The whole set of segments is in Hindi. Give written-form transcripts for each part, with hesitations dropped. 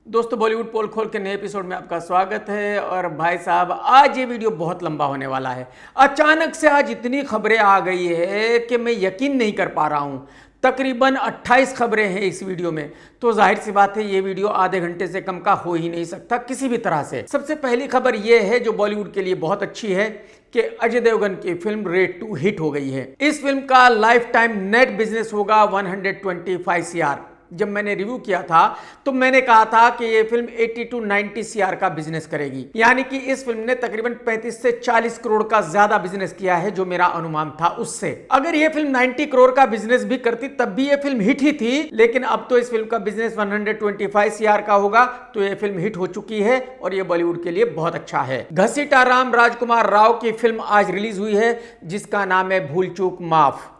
दोस्तों बॉलीवुड पोल खोल के नए एपिसोड में आपका स्वागत है। और भाई साहब आज ये वीडियो बहुत लंबा होने वाला है। अचानक से आज इतनी खबरें आ गई है कि मैं यकीन नहीं कर पा रहा हूँ। तकरीबन 28 खबरें हैं इस वीडियो में, तो जाहिर सी बात है ये वीडियो आधे घंटे से कम का हो ही नहीं सकता किसी भी तरह से। सबसे पहली खबर ये है जो बॉलीवुड के लिए बहुत अच्छी है कि अजय देवगन की फिल्म रेड 2 हिट हो गई है। इस फिल्म का लाइफ टाइम नेट बिजनेस होगा 125 CR। जब मैंने रिव्यू किया था तो मैंने कहा था कि ये फिल्म 80 to 90 CR का बिजनेस करेगी, यानी कि इस फिल्म ने तकरीबन 35 से 40 करोड़ का ज्यादा बिजनेस किया है जो मेरा अनुमान था उससे। अगर ये फिल्म 90 करोड़ का बिजनेस भी करती तब भी ये फिल्म हिट ही थी, लेकिन अब तो इस फिल्म का बिजनेस 125 CR का होगा, तो ये फिल्म हिट हो चुकी है और ये बॉलीवुड के लिए बहुत अच्छा है। घसीटाराम राजकुमार राव की फिल्म आज रिलीज हुई है जिसका नाम है भूल चूक माफ।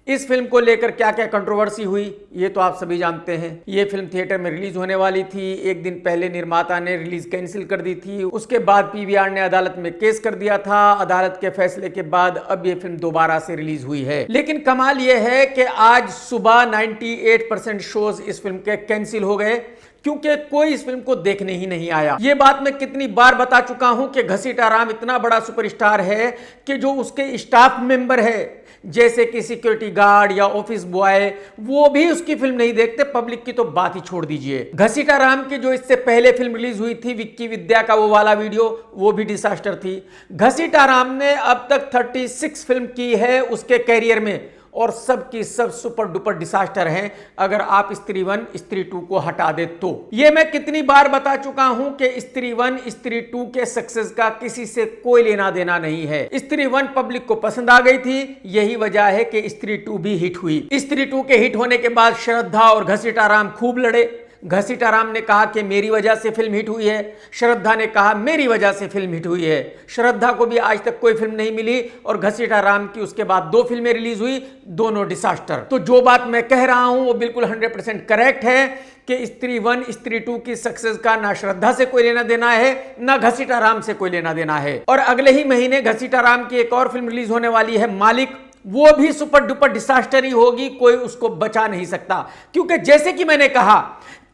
इस फिल्म को लेकर क्या क्या कंट्रोवर्सी हुई ये तो आप सभी जानते हैं। ये फिल्म थिएटर में रिलीज होने वाली थी, एक दिन पहले निर्माता ने रिलीज कैंसिल कर दी थी, उसके बाद PVR ने अदालत में केस कर दिया था। अदालत के फैसले के बाद अब ये फिल्म दोबारा से रिलीज हुई है। लेकिन कमाल ये है कि आज सुबह 98% शोज इस फिल्म के कैंसिल हो गए क्योंकि कोई इस फिल्म को देखने ही नहीं आया। ये बात मैं कितनी बार बता चुका हूं कि घसीटाराम इतना बड़ा सुपरस्टार है कि जो उसके स्टाफ मेंबर है जैसे कि सिक्योरिटी गार्ड या ऑफिस बॉय, वो भी उसकी फिल्म नहीं देखते। पब्लिक की तो बात ही छोड़ दीजिए। घसीटाराम की जो इससे पहले फिल्म रिलीज हुई थी विक्की विद्या का वो वाला वीडियो, वो भी डिसास्टर थी। घसीटाराम ने अब तक 36 फिल्म की है उसके कैरियर में और सब की सब सुपर डुपर डिसास्टर हैं अगर आप स्त्री 1 स्त्री 2 को हटा दे तो। ये मैं कितनी बार बता चुका हूं कि स्त्री 1 स्त्री 2 के सक्सेस का किसी से कोई लेना देना नहीं है। स्त्री 1 पब्लिक को पसंद आ गई थी, यही वजह है कि स्त्री 2 भी हिट हुई। स्त्री 2 के हिट होने के बाद श्रद्धा और घसीटाराम खूब लड़े। घसीटाराम ने कहा कि मेरी वजह से फिल्म हिट हुई है, श्रद्धा ने कहा मेरी वजह से फिल्म हिट हुई है। श्रद्धा को भी आज तक कोई फिल्म नहीं मिली और घसीटाराम की उसके बाद 2 फिल्में रिलीज हुई, दोनों डिसास्टर। तो जो बात मैं कह रहा हूं वो बिल्कुल 100% करेक्ट है कि स्त्री 1 स्त्री 2 की सक्सेस का ना श्रद्धा से कोई लेना देना है ना घसीटाराम से कोई लेना देना है। और अगले ही महीने घसीटाराम की एक और फिल्म रिलीज होने वाली है मालिक, वो भी सुपर डुपर डिसास्टर ही होगी, कोई उसको बचा नहीं सकता। क्योंकि जैसे कि मैंने कहा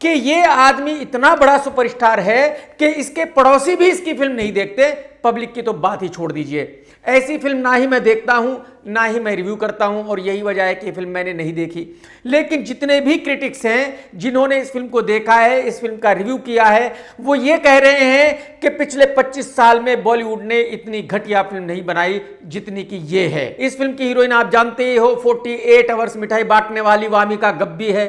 कि ये आदमी इतना बड़ा सुपरस्टार है कि इसके पड़ोसी भी इसकी फिल्म नहीं देखते। पब्लिक की तो बात ही छोड़ दीजिए। ऐसी फिल्म ना ही मैं देखता हूं ना ही मैं रिव्यू करता हूं और यही वजह है कि फिल्म मैंने नहीं देखी। लेकिन जितने भी क्रिटिक्स हैं जिन्होंने इस फिल्म को देखा है, इस फिल्म का रिव्यू किया है, वो ये कह रहे हैं कि पिछले 25 साल में बॉलीवुड ने इतनी घटिया फिल्म नहीं बनाई जितनी की ये है। इस फिल्म की हीरोइन आप जानते ही हो 48 आवर्स मिठाई बांटने वाली वामिका गब्बी है।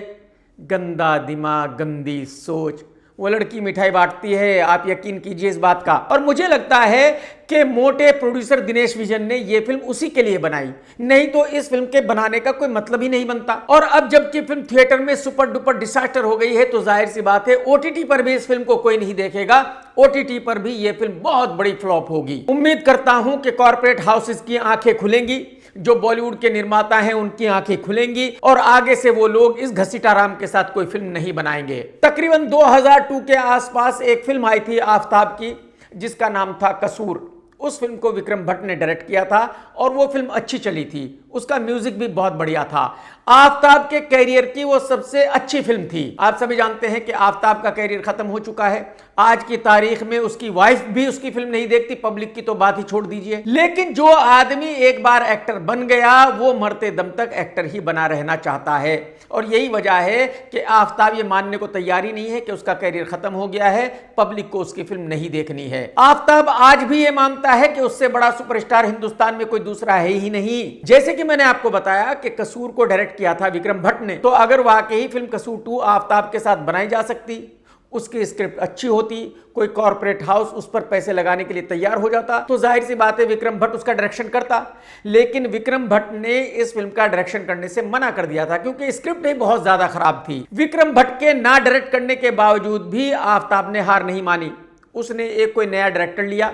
गंदा दिमाग, गंदी सोच, वो लड़की मिठाई बांटती है, आप यकीन कीजिए इस बात का। और मुझे लगता है कि मोटे प्रोड्यूसर दिनेश विजन ने यह फिल्म उसी के लिए बनाई, नहीं तो इस फिल्म के बनाने का कोई मतलब ही नहीं बनता। और अब जबकि फिल्म थिएटर में सुपर डुपर डिसास्टर हो गई है तो जाहिर सी बात है OTT पर भी इस फिल्म को कोई नहीं देखेगा। OTT पर भी यह फिल्म बहुत बड़ी फ्लॉप होगी। उम्मीद करता हूं कि कॉर्पोरेट हाउसेस की आंखें खुलेंगी, जो बॉलीवुड के निर्माता हैं उनकी आंखें खुलेंगी और आगे से वो लोग इस घसीटाराम के साथ कोई फिल्म नहीं बनाएंगे। तकरीबन 2002 के आसपास एक फिल्म आई थी आफताब की जिसका नाम था कसूर। उस फिल्म को विक्रम भट्ट ने डायरेक्ट किया था और वो फिल्म अच्छी चली थी, उसका म्यूजिक भी बहुत बढ़िया था। आफताब के कैरियर की वो सबसे अच्छी फिल्म थी। आप सभी जानते हैं कि आफताब का कैरियर खत्म हो चुका है। आज की तारीख में उसकी वाइफ भी उसकी फिल्म नहीं देखती, पब्लिक की तो बात ही छोड़ दीजिए। लेकिन जो आदमी एक बार एक्टर बन गया वो मरते दम तक एक्टर ही बना रहना चाहता है और यही वजह है कि आफताब ये मानने को तैयार ही नहीं है कि उसका कैरियर खत्म हो गया है, पब्लिक को उसकी फिल्म नहीं देखनी है। आफताब आज भी ये मानता है कि उससे बड़ा सुपरस्टार हिंदुस्तान में कोई दूसरा है ही नहीं। जैसे कि मैंने आपको बताया कि कसूर को डायरेक्ट किया था विक्रम भट्ट ने, तो अगर वाकई फिल्म कसूर 2 आफताब के साथ बनाई जा सकती, उसकी स्क्रिप्ट अच्छी होती, कोई कॉर्पोरेट हाउस उस पर पैसे लगाने के लिए तैयार हो जाता, तो जाहिर सी बात है विक्रम भट्ट उसका डायरेक्शन करता। लेकिन विक्रम भट्ट ने इस फिल्म का डायरेक्शन करने से मना कर दिया था क्योंकि स्क्रिप्ट ही बहुत ज्यादा खराब थी। विक्रम भट्ट के ना डायरेक्ट करने के बावजूद भी आफताब ने हार नहीं मानी। उसने एक कोई नया डायरेक्टर लिया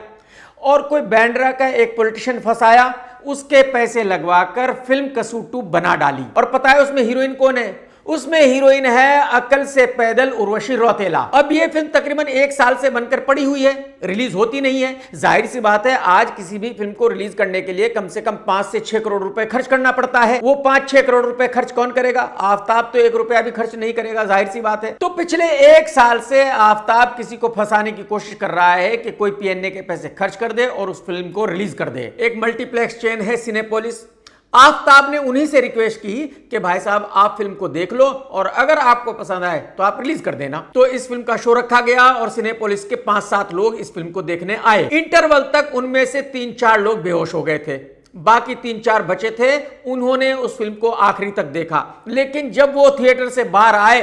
और कोई बैंड्रा का एक पॉलिटिशियन फंसाया, उसके पैसे लगवाकर फिल्म कसूर 2 बना डाली। और पता है उसमें हीरोइन कौन है? उसमें हीरोइन है अक्ल से पैदल उर्वशी रौतेला। अब ये फिल्म तकरीबन 1 साल से बनकर पड़ी हुई है, रिलीज होती नहीं है। जाहिर सी बात है, आज किसी भी फिल्म को रिलीज करने के लिए कम से कम 5 से 6 करोड़ रुपए खर्च करना पड़ता है। वो 5-6 करोड़ रुपए खर्च कौन करेगा? आफताब तो 1 रुपया भी खर्च नहीं करेगा, जाहिर सी बात है। तो पिछले 1 साल से आफताब किसी को फंसाने की कोशिश कर रहा है कि कोई पीएनए के पैसे खर्च कर दे और उस फिल्म को रिलीज कर दे। एक मल्टीप्लेक्स चेन है सिनेपोलिस। आफताब ने उन्हीं से रिक्वेस्ट की कि भाई साहब आप फिल्म को देख लो और अगर आपको पसंद आए तो आप रिलीज कर देना। तो इस फिल्म का शो रखा गया और सिनेपोलिस के 5-7 लोग इस फिल्म को देखने आए। इंटरवल तक उनमें से 3-4 लोग बेहोश हो गए थे, बाकी 3-4 बचे थे। उन्होंने उस फिल्म को आखिरी तक देखा, लेकिन जब वो थिएटर से बाहर आए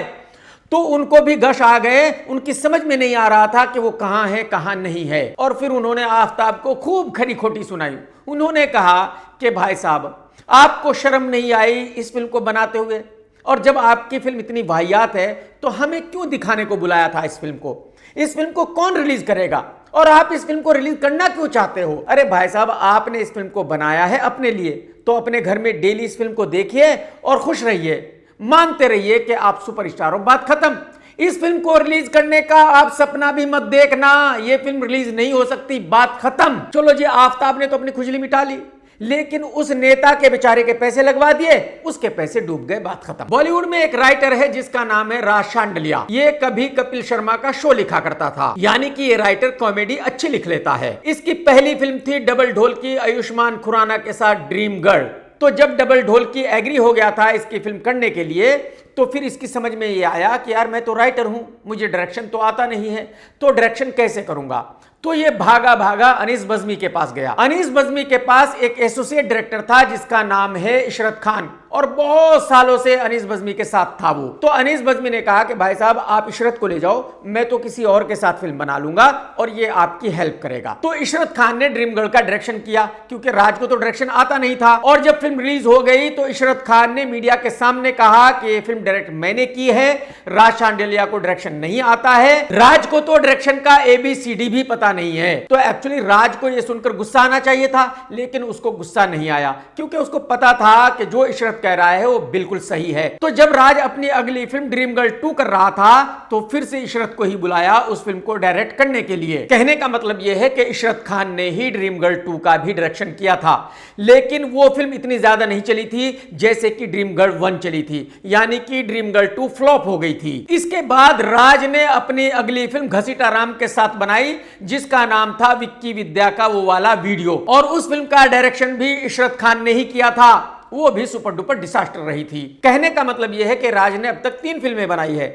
तो उनको भी गश आ गए। उनकी समझ में नहीं आ रहा था कि वो कहां है कहां नहीं है। और फिर उन्होंने आफताब को खूब खरी खोटी सुनाई। उन्होंने कहा कि भाई साहब आपको शर्म नहीं आई इस फिल्म को बनाते हुए? और जब आपकी फिल्म इतनी वाहियात है तो हमें क्यों दिखाने को बुलाया था इस फिल्म को? इस फिल्म को कौन रिलीज करेगा और आप इस फिल्म को रिलीज करना क्यों चाहते हो? अरे भाई साहब, आपने इस फिल्म को बनाया है अपने लिए, तो अपने घर में डेली इस फिल्म को देखिए और खुश रहिए, मानते रहिए कि आप सुपरस्टार हो, बात खत्म। इस फिल्म को रिलीज करने का आप सपना भी मत देखना, ये फिल्म रिलीज नहीं हो सकती, बात खत्म। चलो जी, आफताब ने तो अपनी खुजली मिटा ली, लेकिन उस नेता के बेचारे के पैसे लगवा दिए, उसके पैसे डूब गए, बात खत्म। बॉलीवुड में एक राइटर है जिसका नाम है राज शांडिल्या। ये कभी कपिल शर्मा का शो लिखा करता था, यानी कि ये राइटर कॉमेडी अच्छी लिख लेता है। इसकी पहली फिल्म थी डबल ढोल की आयुष्मान खुराना के साथ ड्रीम गर्ल। तो जब डबल ढोल की एग्री हो गया था इसकी फिल्म करने के लिए, तो फिर इसकी समझ में ये आया कि यार मैं तो राइटर हूं, मुझे डायरेक्शन तो आता नहीं है, तो डायरेक्शन कैसे करूंगा? तो ये भागा भागा अनीस बज़्मी के पास गया। अनीस बज़्मी के पास एक एसोसिएट डायरेक्टर था जिसका नाम है इशरत खान, और बहुत सालों से अनीस बज़्मी के साथ था वो। तो अनीस बज़्मी ने कहा कि भाई साहब आप इशरत को ले जाओ, मैं तो किसी और के साथ फिल्म बना लूंगा और ये आपकी हेल्प करेगा। तो इशरत खान ने ड्रीम गर्ल का डायरेक्शन किया, क्योंकि राज को तो डायरेक्शन आता नहीं था। और जब फिल्म रिलीज हो गई तो इशरत खान ने मीडिया के सामने कहा कि ये फिल्म डायरेक्ट मैंने की है, राज शांडिल्या को डायरेक्शन नहीं आता है, राज को तो डायरेक्शन का ABCD भी पता नहीं है। तो एक्चुअली राज को यह सुनकर गुस्सा आना चाहिए था, लेकिन उसको गुस्सा नहीं आया, क्योंकि उसको पता था कि जो इशरत कह रहा है वो बिल्कुल सही है। तो जब राज अपनी अगली फिल्म ड्रीम गर्ल 2 कर रहा था, तो फिर से इशरत को ही बुलाया उस फिल्म को डायरेक्ट करने के लिए। कहने का मतलब यह है कि इशरत खान ने ही ड्रीम गर्ल 2 का भी डायरेक्शन किया था, लेकिन वो फिल्म इतनी ज्यादा नहीं चली थी जैसे कि ड्रीम गर्ल 1 चली थी, यानी कि ड्रीम गर्ल 2 फ्लॉप हो गई थी। इसके बाद राज ने अपनी अगली फिल्म घसीटा राम के साथ बनाई, जिसका नाम था विक्की विद्या का वो वाला वीडियो, और उस फिल्म का डायरेक्शन भी इशरत खान ने ही किया था। वो भी सुपर डुपर डिसास्टर रही थी। कहने का मतलब यह है कि राज ने अब तक 3 फिल्में बनाई है,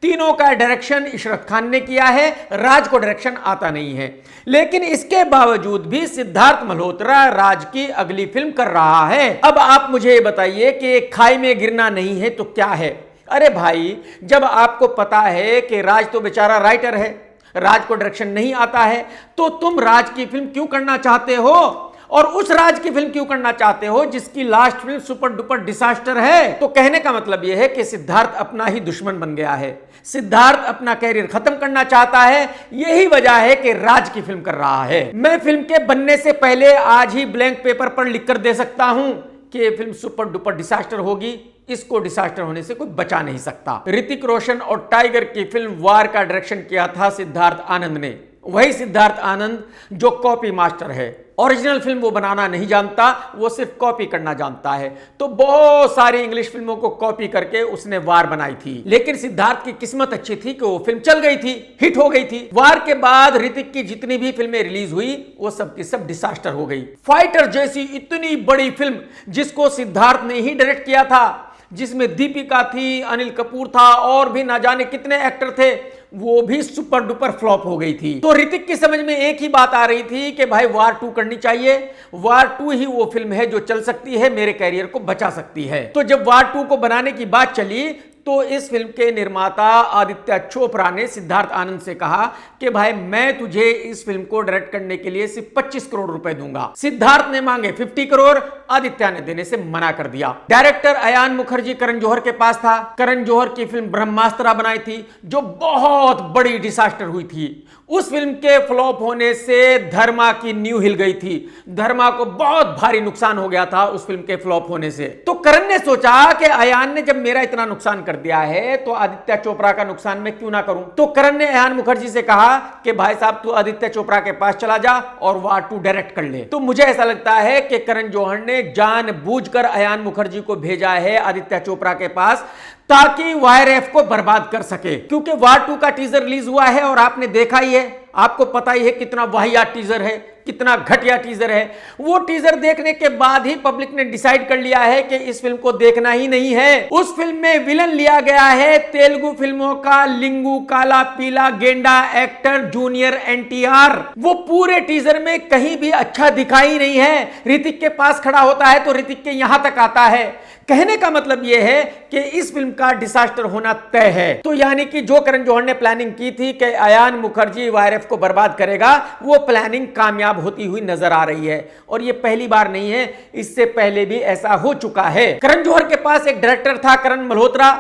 तीनों का डायरेक्शन इशरत खान ने किया है, राज को डायरेक्शन आता नहीं है। लेकिन इसके बावजूद भी सिद्धार्थ मल्होत्रा राज की अगली फिल्म कर रहा है। अब आप मुझे बताइए कि खाई में गिरना नहीं है तो क्या है? अरे भाई, जब आपको पता है कि राज तो बेचारा राइटर है, राज को डायरेक्शन नहीं आता है, तो तुम राज की फिल्म क्यों करना चाहते हो? और उस राज की फिल्म क्यों करना चाहते हो जिसकी last film super duper disaster है? तो कहने का मतलब यह है कि सिद्धार्थ अपना ही दुश्मन बन गया है, सिद्धार्थ अपना कैरियर खत्म करना चाहता है। यही वजह है कि राज की फिल्म कर रहा है। मैं फिल्म के बनने से पहले आज ही ब्लैंक पेपर पर लिखकर दे सकता हूं कि यह फिल्म सुपर डुपर डिसास्टर होगी, इसको डिसास्टर होने से कोई बचा नहीं सकता। ऋतिक रोशन और टाइगर की फिल्म वार का डायरेक्शन किया था सिद्धार्थ आनंद ने, वही सिद्धार्थ आनंद जो कॉपी मास्टर है। ओरिजिनल फिल्म वो बनाना नहीं जानता, वो सिर्फ कॉपी करना जानता है। तो बहुत सारी इंग्लिश फिल्मों को कॉपी करके उसने वार बनाई थी, लेकिन सिद्धार्थ की किस्मत अच्छी थी कि वो फिल्म चल गई थी, हिट हो गई थी। वार के बाद ऋतिक की जितनी भी फिल्में रिलीज हुई वो सब की सब डिसास्टर हो गई। फाइटर जैसी इतनी बड़ी फिल्म जिसको सिद्धार्थ ने ही डायरेक्ट किया था, जिसमें दीपिका थी, अनिल कपूर था और भी ना जाने कितने एक्टर थे, वो भी सुपर डुपर फ्लॉप हो गई थी। तो ऋतिक की समझ में एक ही बात आ रही थी कि भाई वार 2 करनी चाहिए, वार 2 ही वो फिल्म है जो चल सकती है, मेरे कैरियर को बचा सकती है। तो जब वार 2 को बनाने की बात चली तो इस फिल्म के निर्माता आदित्य चोपड़ा ने सिद्धार्थ आनंद से कहा कि भाई मैं तुझे इस फिल्म को डायरेक्ट करने के लिए सिर्फ 25 करोड़ रुपए दूंगा। सिद्धार्थ ने मांगे 50 करोड़, आदित्य ने देने से मना कर दिया। डायरेक्टर अयान मुखर्जी करण जौहर के पास था। करण जौहर की फिल्म ब्रह्मास्त्र बनाई थी जो बहुत बड़ी डिसास्टर हुई थी। उस फिल्म के फ्लॉप होने से धर्मा की नींव हिल गई थी। धर्मा को बहुत भारी नुकसान हो गया था उस फिल्म के फ्लॉप होने से। तो करण ने सोचा कि अयान ने जब मेरा इतना नुकसान कर दिया है तो आदित्य चोपड़ा का नुकसान मैं क्यों ना करूं। तो करण ने अयान मुखर्जी से कहा कि भाई साहब तू आदित्य चोपड़ा के पास चला जा और वार 2 डायरेक्ट कर ले। तो मुझे ऐसा लगता है कि करण जौहर ने जानबूझकर अयान मुखर्जी को भेजा है आदित्य चोपड़ा के पास ताकि वायर एफ को बर्बाद कर सके, क्योंकि वार 2 का टीजर रिलीज हुआ है और आपने देखा ही है, आपको पता ही है कितना वाहियात टीजर है, कितना घटिया टीजर है। वो टीजर देखने के बाद ही पब्लिक ने डिसाइड कर लिया है कि इस फिल्म को देखना ही नहीं है। उस फिल्म में विलन लिया गया है तेलुगु फिल्मों का लिंगू काला पीला गेंडा एक्टर जूनियर एनटीआर। वो पूरे टीजर में कहीं भी अच्छा दिखाई नहीं है। ऋतिक के पास खड़ा होता है तो ऋतिक के यहां तक आता है। कहने का मतलब यह है कि इस फिल्म का डिसास्टर होना तय है। तो यानी कि जो करण जौहर ने प्लानिंग की थी कि अयान मुखर्जी वायरएफ को बर्बाद करेगा, वो प्लानिंग कामयाब होती हुई नजर आ रही है। और ये पहली बार नहीं है, इससे पहले भी ऐसा हो चुका है। करण जौहर के पास एक डायरेक्टर था करण मल्होत्रा,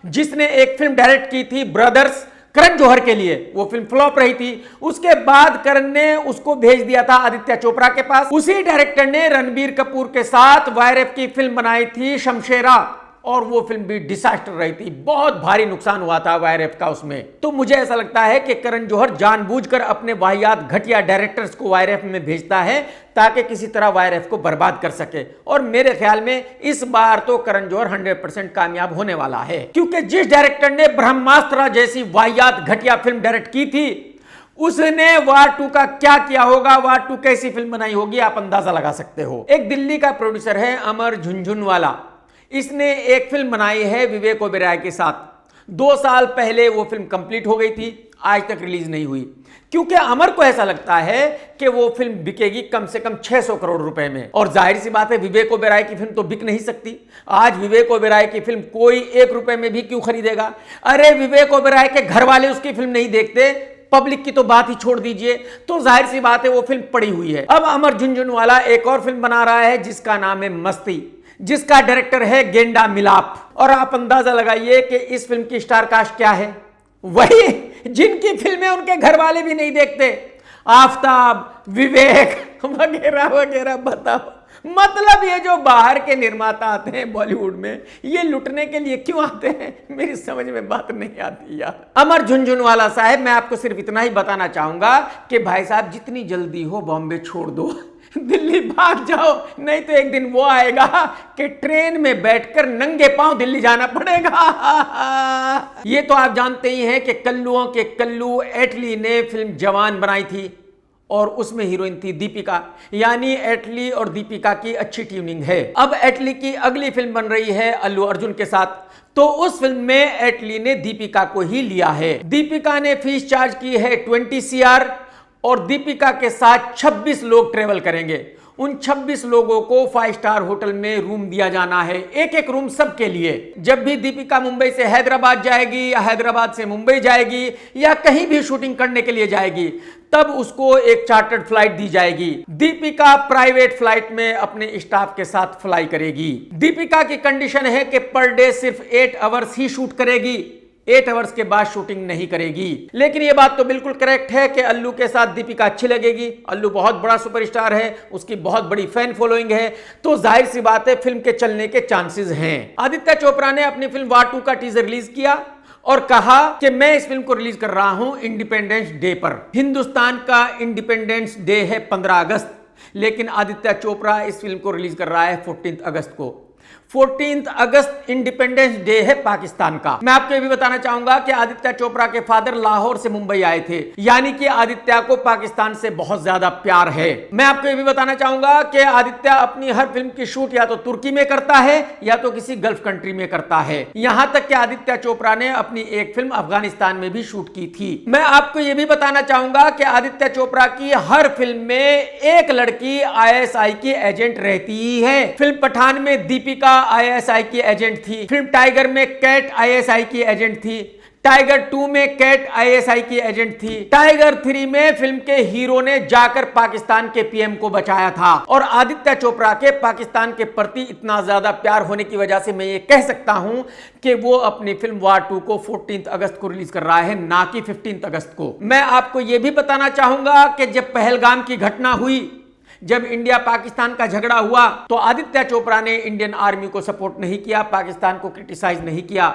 जिसने एक फिल्म डायरेक्ट की थी ब्रदर्स करण जौहर के लिए। वो फिल्म फ्लॉप रही थी। उसके बाद करण ने उसको भेज दिया था आदित्य चोपड़ा के पास। उसी डायरेक्टर ने रणबीर कपूर के साथ वायरएफ की फिल्म बनाई थी शमशेरा, और वो फिल्म भी डिसास्टर रही थी। बहुत भारी नुकसान हुआ था वायरएफ का उसमें। तो मुझे ऐसा लगता है कि करण जौहर जानबूझकर अपने वाहियात घटिया डायरेक्टर्स को वायरएफ में भेजता है ताकि किसी तरह वायरएफ को बर्बाद कर सके। और मेरे ख्याल में इस बार तो करण जौहर 100% कामयाब होने वाला है, क्योंकि जिस डायरेक्टर ने ब्रह्मास्त्र जैसी वाहियात घटिया फिल्म डायरेक्ट की थी, उसने वार 2 का क्या किया होगा, वार 2 कैसी फिल्म बनाई होगी, आप अंदाजा लगा सकते हो। एक दिल्ली का प्रोड्यूसर है अमर झुनझुनवाला, इसने एक फिल्म बनाई है विवेक ओबेरॉय के साथ। 2 साल पहले वो फिल्म कंप्लीट हो गई थी, आज तक रिलीज नहीं हुई, क्योंकि अमर को ऐसा लगता है कि वो फिल्म बिकेगी कम से कम 600 करोड़ रुपए में। और जाहिर सी बात है विवेक ओबेरॉय की फिल्म तो बिक नहीं सकती। आज विवेक ओबेरॉय की फिल्म कोई 1 रुपए में भी क्यों खरीदेगा। अरे विवेक ओबेरॉय के घर वाले उसकी फिल्म नहीं देखते, पब्लिक की तो बात ही छोड़ दीजिए। तो जाहिर सी बात है वो फिल्म पड़ी हुई है। अब अमर झुनझुनवाला एक और फिल्म बना रहा है जिसका नाम है मस्ती, जिसका डायरेक्टर है गेंडा मिलाप। और आप अंदाजा लगाइए कि इस फिल्म की स्टार कास्ट क्या है, वही जिनकी फिल्में उनके घर वाले भी नहीं देखते, आफताब, विवेक वगैरह वगैरह। बताओ, मतलब ये जो बाहर के निर्माता आते हैं बॉलीवुड में, ये लुटने के लिए क्यों आते हैं, मेरी समझ में बात नहीं आती यार। अमर झुनझुनवाला साहब, मैं आपको सिर्फ इतना ही बताना चाहूंगा कि भाई साहब जितनी जल्दी हो बॉम्बे छोड़ दो, दिल्ली भाग जाओ, नहीं तो एक दिन वो आएगा कि ट्रेन में बैठकर नंगे पांव दिल्ली जाना पड़ेगा। ये तो आप जानते ही हैं कि कल्लुओं के कल्लू एटली ने फिल्म जवान बनाई थी और उसमें हीरोइन थी दीपिका। यानी एटली और दीपिका की अच्छी ट्यूनिंग है। अब एटली की अगली फिल्म बन रही है अल्लू अर्जुन के साथ, तो उस फिल्म में एटली ने दीपिका को ही लिया है। दीपिका ने फीस चार्ज की है 20 CR और दीपिका के साथ 26 लोग ट्रेवल करेंगे। उन 26 लोगों को 5 स्टार होटल में रूम दिया जाना है, एक एक रूम सबके लिए। जब भी दीपिका मुंबई से हैदराबाद जाएगी या हैदराबाद से मुंबई जाएगी या कहीं भी शूटिंग करने के लिए जाएगी, तब उसको एक चार्टर्ड फ्लाइट दी जाएगी। दीपिका प्राइवेट फ्लाइट में अपने स्टाफ के साथ फ्लाई करेगी। दीपिका की कंडीशन है कि पर डे सिर्फ 8 आवर्स ही शूट करेगी, 8 आवर्स के बाद शूटिंग नहीं करेगी। लेकिन यह बात तो बिल्कुल करेक्ट है कि अल्लू के साथ दीपिका अच्छी लगेगी। अल्लू बहुत बड़ा सुपरस्टार है, उसकी बहुत बड़ी फैन फॉलोइंग है, तो जाहिर सी बात है फिल्म के चलने के चांसेस हैं। आदित्य चोपड़ा ने अपनी फिल्म वार 2 का टीजर रिलीज किया और कहा कि मैं इस फिल्म को रिलीज कर रहा हूं इंडिपेंडेंस डे पर। हिंदुस्तान का इंडिपेंडेंस डे है 15 अगस्त, लेकिन आदित्य चोपड़ा इस फिल्म को रिलीज कर रहा है 14 अगस्त को। 14 अगस्त इंडिपेंडेंस डे है पाकिस्तान का। मैं आपको यह भी बताना चाहूंगा कि आदित्य चोपड़ा के फादर लाहौर से मुंबई आए थे, यानी कि आदित्य को पाकिस्तान से बहुत ज्यादा प्यार है। मैं आपको यह भी बताना चाहूंगा कि आदित्य अपनी हर फिल्म की शूट या तो तुर्की में करता है या तो किसी गल्फ कंट्री में करता है। यहां तक कि आदित्य चोपड़ा ने अपनी एक फिल्म अफगानिस्तान में भी शूट की थी। मैं आपको यह भी बताना चाहूंगा कि आदित्य चोपड़ा की हर फिल्म में एक लड़की ISI की एजेंट रहती ही है। फिल्म पठान में दीपिका ISI की एजेंट थी, फिल्म टाइगर में कैट ISI की एजेंट थी, टाइगर 2 में कैट आईएसआई की एजेंट थी। टाइगर 3 में फिल्म के हीरो ने जाकर पाकिस्तान के पीएम को बचाया था। और आदित्य चोपड़ा के पाकिस्तान के प्रति इतना ज्यादा प्यार होने की वजह से मैं ये कह सकता हूं कि वो अपनी फिल्म वार 2 को 14 अगस्त को रिलीज कर रहा है, ना कि 15 अगस्त को। मैं आपको यह भी बताना चाहूंगा कि जब पहलगाम की घटना हुई, जब इंडिया पाकिस्तान का झगड़ा हुआ, तो आदित्य चोपड़ा ने इंडियन आर्मी को सपोर्ट नहीं किया, पाकिस्तान को क्रिटिसाइज नहीं किया।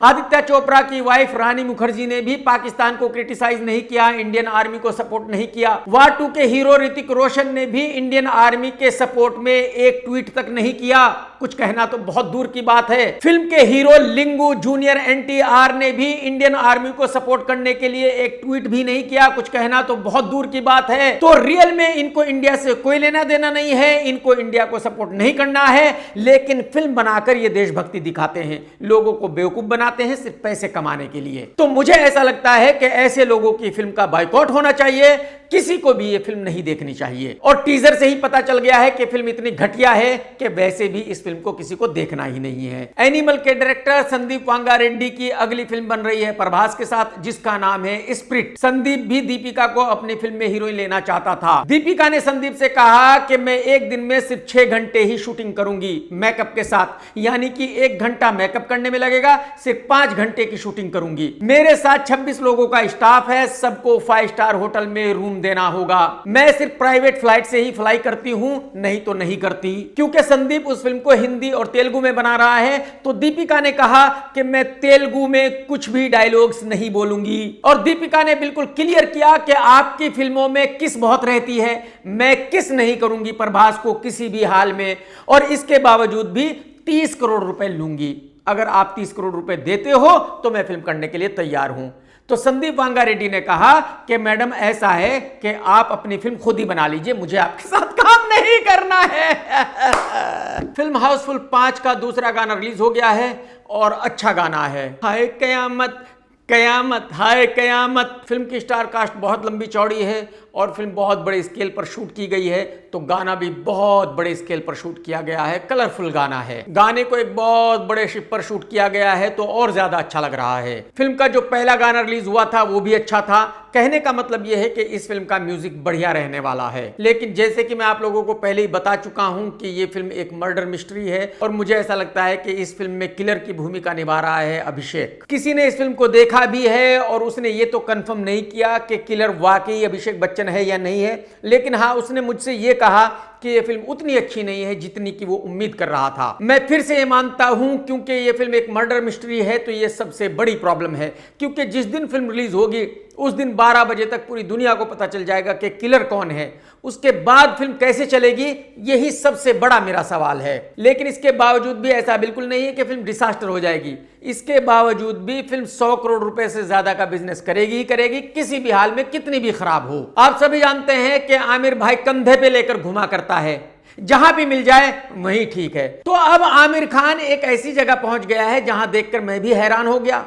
आदित्य चोपड़ा की वाइफ रानी मुखर्जी ने भी पाकिस्तान को क्रिटिसाइज नहीं किया, इंडियन आर्मी को सपोर्ट नहीं किया। वार 2 के हीरो ऋतिक रोशन ने भी इंडियन आर्मी के सपोर्ट में एक ट्वीट तक नहीं किया, कुछ कहना तो बहुत दूर की बात है। फिल्म के हीरो लिंगू जूनियर एनटीआर ने भी इंडियन आर्मी को सपोर्ट करने के लिए एक ट्वीट भी नहीं किया, कुछ कहना तो बहुत दूर की बात है। तो रियल में इनको इंडिया से कोई लेना देना नहीं है, इनको इंडिया को सपोर्ट नहीं करना है, लेकिन फिल्म बनाकर ये देशभक्ति दिखाते हैं, लोगों को बेवकूफ बनाते हैं सिर्फ पैसे कमाने के लिए। तो मुझे ऐसा लगता है कि ऐसे लोगों की फिल्म का बायकॉट होना चाहिए, किसी को भी ये फिल्म नहीं देखनी चाहिए। और टीजर से ही पता चल गया है कि फिल्म इतनी घटिया है कि वैसे भी इस फिल्म को किसी को देखना ही नहीं है। एनिमल के डायरेक्टर संदीप वांगारेड्डी की अगली फिल्म बन रही है प्रभास के साथ, जिसका नाम है स्प्रिट। संदीप भी दीपिका को अपनी फिल्म में हीरोइन लेना चाहता था। दीपिका ने संदीप से कहा कि मैं एक दिन में सिर्फ 6 घंटे ही शूटिंग करूंगी मेकअप के साथ, यानी कि 1 घंटा मेकअप करने में लगेगा, सिर्फ 5 घंटे की शूटिंग करूंगी। मेरे साथ 26 लोगों का स्टाफ है, सबको 5 स्टार होटल में रूम देना होगा। मैं सिर्फ प्राइवेट फ्लाइट से ही फ्लाई करती हूं, नहीं तो नहीं करती। क्योंकि संदीप उस फिल्म को हिंदी और तेलुगु में बना रहा है, तो दीपिका ने कहा कि मैं तेलुगु में कुछ भी डायलॉग्स नहीं बोलूंगी। और दीपिका ने बिल्कुल क्लियर किया कि आपकी फिल्मों में किस बहुत रहती है, मैं किस नहीं करूंगी प्रभास को किसी भी हाल में, और इसके बावजूद भी 30 करोड़ रुपए लूंगी। अगर आप 30 करोड़ रुपए देते हो तो मैं फिल्म करने के लिए तैयार हूं। तो संदीप वांगारेड्डी ने कहा कि मैडम ऐसा है कि आप अपनी फिल्म खुद ही बना लीजिए, मुझे आपके साथ काम नहीं करना है। फिल्म हाउसफुल 5 का दूसरा गाना रिलीज हो गया है और अच्छा गाना है। हाय कयामत कयामत हाय कयामत। फिल्म की स्टार कास्ट बहुत लंबी चौड़ी है और फिल्म बहुत बड़े स्केल पर शूट की गई है, तो गाना भी बहुत बड़े स्केल पर शूट किया गया है, कलरफुल गाना है। गाने को एक बहुत बड़े शिप पर शूट किया गया है, तो और ज्यादा अच्छा लग रहा है। फिल्म का जो पहला गाना रिलीज हुआ था वो भी अच्छा था। कहने का मतलब यह है कि इस फिल्म का म्यूजिक बढ़िया रहने वाला है। लेकिन जैसे कि मैं आप लोगों को पहले ही बता चुका हूं कि ये फिल्म एक मर्डर मिस्ट्री है, और मुझे ऐसा लगता है कि इस फिल्म में किलर की भूमिका निभा रहा है अभिषेक। किसी ने इस फिल्म को देखा भी है और उसने ये तो कंफर्म नहीं किया कि किलर वाकई अभिषेक बच्चन है या नहीं है, लेकिन हाँ, उसने मुझसे ये कहा कि ये फिल्म उतनी अच्छी नहीं है जितनी की वो उम्मीद कर रहा था। मैं फिर से ये मानता हूं, क्योंकि ये फिल्म एक मर्डर मिस्ट्री है, तो ये सबसे बड़ी प्रॉब्लम है। क्योंकि जिस दिन फिल्म रिलीज होगी उस दिन 12 बजे तक पूरी दुनिया को पता चल जाएगा कि किलर कौन है। उसके बाद फिल्म कैसे चलेगी, यही सबसे बड़ा मेरा सवाल है। लेकिन इसके बावजूद भी ऐसा बिल्कुल नहीं है कि फिल्म डिसास्टर हो जाएगी। इसके बावजूद भी फिल्म 100 करोड़ रुपए से ज्यादा का बिजनेस करेगी ही करेगी, किसी भी हाल में, कितनी भी खराब हो। आप सभी जानते हैं कि आमिर भाई कंधे पे लेकर घुमा करता है, जहां भी मिल जाए वहीं ठीक है। तो अब आमिर खान एक ऐसी जगह पहुंच गया है जहां देखकर मैं भी हैरान हो गया।